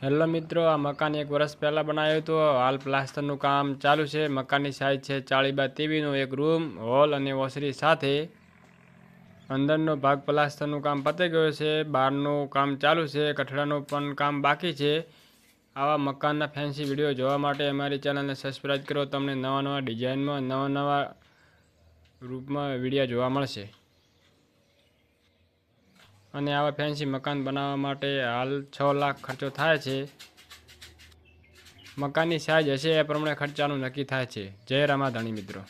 Hello મિત્રો, આ મકાન 1 વર્ષ પહેલાં બનાવ્યું હતું. હાલ પ્લાસ્ટરનું કામ ચાલુ છે. મકાનની સાઇઝ છે 40x30નો એક રૂમ, હોલ અને ઓસરી સાથે. અંદરનો ભાગ પ્લાસ્ટરનું કામ પતી ગયું છે. બહારનું કામ ચાલુ છે. કઠડાનું પણ કામ બાકી છે. આવા મકાનના ફેન્સી વિડીયો જોવા માટે અમારી ચેનલને સબસ્ક્રાઈબ કરો. તમને નવા ડિઝાઇનમાં નવા રૂપમાં વિડીયો જોવા મળશે. અને આવા ફેન્સી મકાન બનાવવા માટે હાલ 6 લાખ ખર્ચો થાય છે. મકાનની સાઇઝ હશે એ પ્રમાણે ખર્ચાનું નક્કી થાય છે. જય રામાધણી મિત્રો.